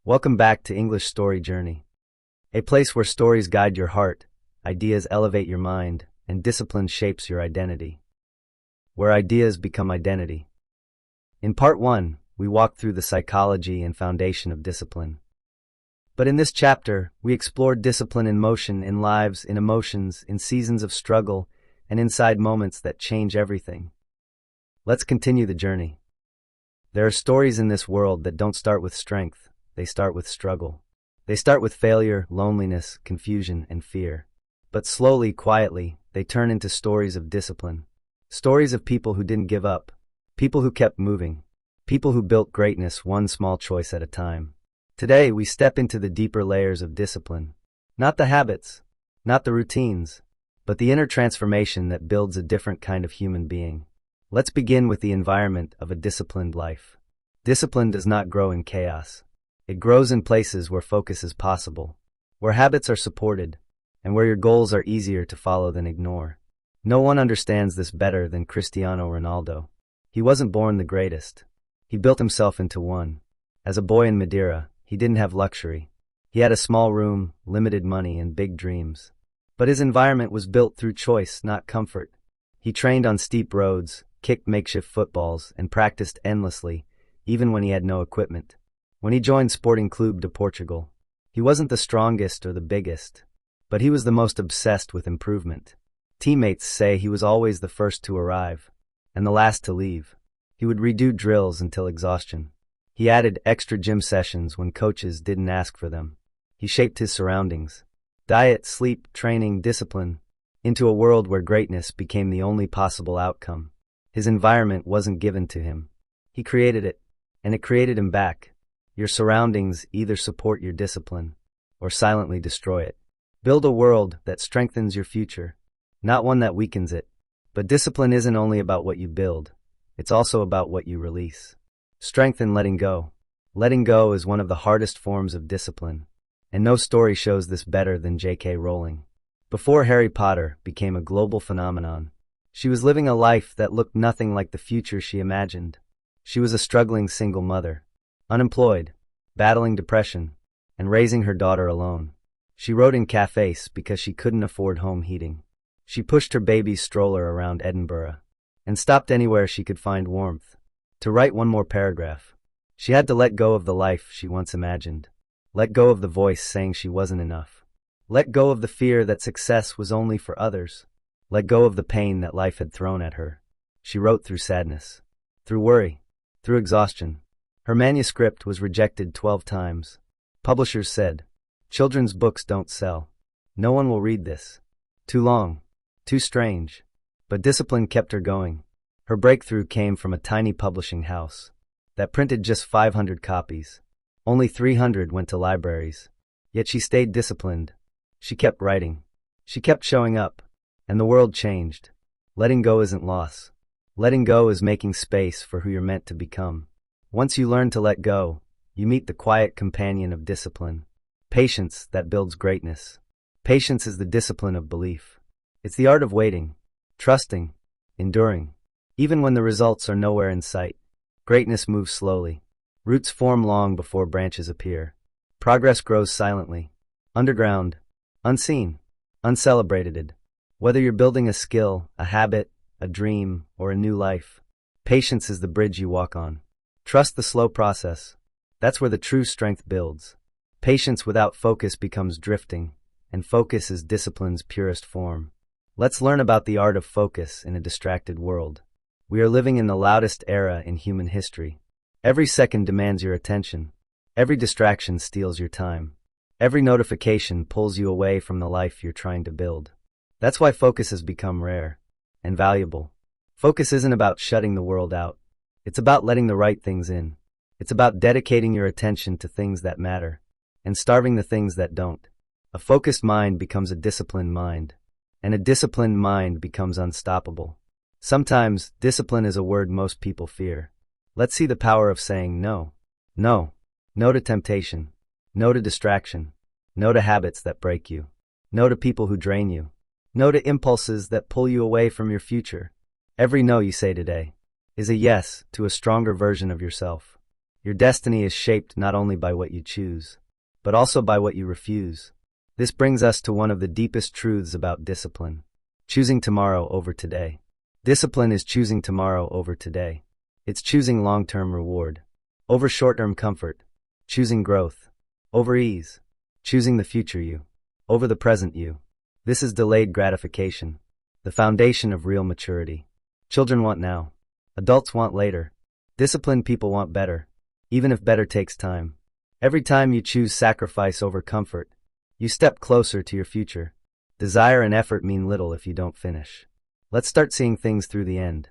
Welcome back to English Story Journey, a place where stories guide your heart, ideas elevate your mind, and discipline shapes your identity. Where ideas become identity. In Part 1, we walked through the psychology and foundation of discipline. But in this chapter, we explored discipline in motion, in lives, in emotions, in seasons of struggle, and inside moments that change everything. Let's continue the journey. There are stories in this world that don't start with strength. They start with struggle. They start with failure, loneliness, confusion, and fear. But slowly, quietly, they turn into stories of discipline. Stories of people who didn't give up. People who kept moving. People who built greatness one small choice at a time. Today, we step into the deeper layers of discipline. Not the habits, not the routines, but the inner transformation that builds a different kind of human being. Let's begin with the environment of a disciplined life. Discipline does not grow in chaos. It grows in places where focus is possible, where habits are supported, and where your goals are easier to follow than ignore. No one understands this better than Cristiano Ronaldo. He wasn't born the greatest. He built himself into one. As a boy in Madeira, he didn't have luxury. He had a small room, limited money, and big dreams. But his environment was built through choice, not comfort. He trained on steep roads, kicked makeshift footballs, and practiced endlessly, even when he had no equipment. When he joined Sporting Clube de Portugal, he wasn't the strongest or the biggest, but he was the most obsessed with improvement. Teammates say he was always the first to arrive, and the last to leave. He would redo drills until exhaustion. He added extra gym sessions when coaches didn't ask for them. He shaped his surroundings, diet, sleep, training, discipline, into a world where greatness became the only possible outcome. His environment wasn't given to him. He created it, and it created him back. Your surroundings either support your discipline or silently destroy it. Build a world that strengthens your future, not one that weakens it. But discipline isn't only about what you build, it's also about what you release. Strength in letting go. Letting go is one of the hardest forms of discipline, and no story shows this better than J.K. Rowling. Before Harry Potter became a global phenomenon, she was living a life that looked nothing like the future she imagined. She was a struggling single mother, unemployed, battling depression, and raising her daughter alone. She wrote in cafes because she couldn't afford home heating. She pushed her baby's stroller around Edinburgh and stopped anywhere she could find warmth to write one more paragraph. She had to let go of the life she once imagined, let go of the voice saying she wasn't enough, let go of the fear that success was only for others, let go of the pain that life had thrown at her. She wrote through sadness, through worry, through exhaustion. Her manuscript was rejected 12 times. Publishers said, "Children's books don't sell. No one will read this. Too long. Too strange." But discipline kept her going. Her breakthrough came from a tiny publishing house that printed just 500 copies. Only 300 went to libraries. Yet she stayed disciplined. She kept writing. She kept showing up. And the world changed. Letting go isn't loss. Letting go is making space for who you're meant to become. Once you learn to let go, you meet the quiet companion of discipline. Patience that builds greatness. Patience is the discipline of belief. It's the art of waiting, trusting, enduring. Even when the results are nowhere in sight, greatness moves slowly. Roots form long before branches appear. Progress grows silently, underground, unseen, uncelebrated. Whether you're building a skill, a habit, a dream, or a new life, patience is the bridge you walk on. Trust the slow process. That's where the true strength builds. Patience without focus becomes drifting, and focus is discipline's purest form. Let's learn about the art of focus in a distracted world. We are living in the loudest era in human history. Every second demands your attention. Every distraction steals your time. Every notification pulls you away from the life you're trying to build. That's why focus has become rare and valuable. Focus isn't about shutting the world out. It's about letting the right things in. It's about dedicating your attention to things that matter and starving the things that don't. A focused mind becomes a disciplined mind, and a disciplined mind becomes unstoppable. Sometimes, discipline is a word most people fear. Let's see the power of saying no. No. No to temptation. No to distraction. No to habits that break you. No to people who drain you. No to impulses that pull you away from your future. Every no you say today is a yes to a stronger version of yourself. Your destiny is shaped not only by what you choose, but also by what you refuse. This brings us to one of the deepest truths about discipline: choosing tomorrow over today. Discipline is choosing tomorrow over today. It's choosing long-term reward over short-term comfort, choosing growth over ease, choosing the future you over the present you. This is delayed gratification, the foundation of real maturity. Children want now. Adults want later. Disciplined people want better, even if better takes time. Every time you choose sacrifice over comfort, you step closer to your future. Desire and effort mean little if you don't finish. Let's start seeing things through the end.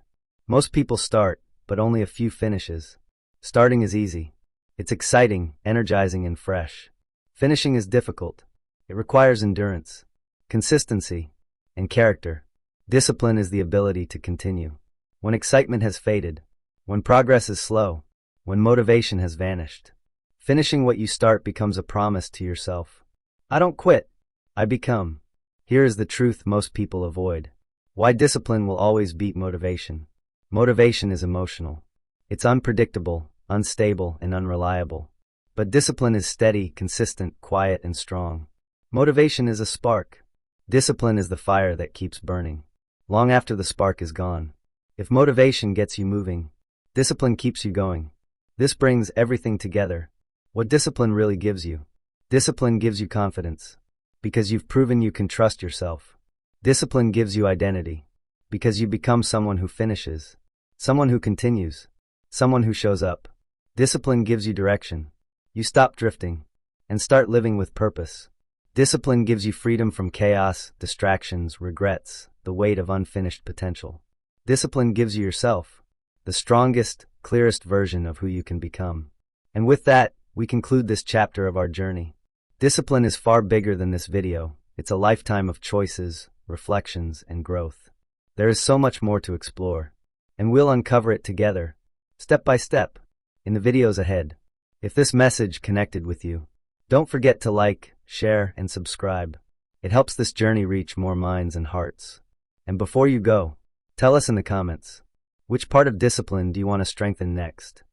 Most people start, but only a few finishes. Starting is easy. It's exciting, energizing, and fresh. Finishing is difficult. It requires endurance, consistency, and character. Discipline is the ability to continue when excitement has faded, when progress is slow, when motivation has vanished. Finishing what you start becomes a promise to yourself. I don't quit, I become. Here is the truth most people avoid. Why discipline will always beat motivation. Motivation is emotional. It's unpredictable, unstable, and unreliable. But discipline is steady, consistent, quiet, and strong. Motivation is a spark. Discipline is the fire that keeps burning long after the spark is gone. If motivation gets you moving, discipline keeps you going. This brings everything together. What discipline really gives you? Discipline gives you confidence, because you've proven you can trust yourself. Discipline gives you identity, because you become someone who finishes, someone who continues, someone who shows up. Discipline gives you direction. You stop drifting and start living with purpose. Discipline gives you freedom from chaos, distractions, regrets, the weight of unfinished potential. Discipline gives you yourself, the strongest, clearest version of who you can become. And with that, we conclude this chapter of our journey. Discipline is far bigger than this video. It's a lifetime of choices, reflections, and growth. There is so much more to explore, and we'll uncover it together, step by step, in the videos ahead. If this message connected with you, don't forget to like, share, and subscribe. It helps this journey reach more minds and hearts. And before you go, tell us in the comments, which part of discipline do you want to strengthen next?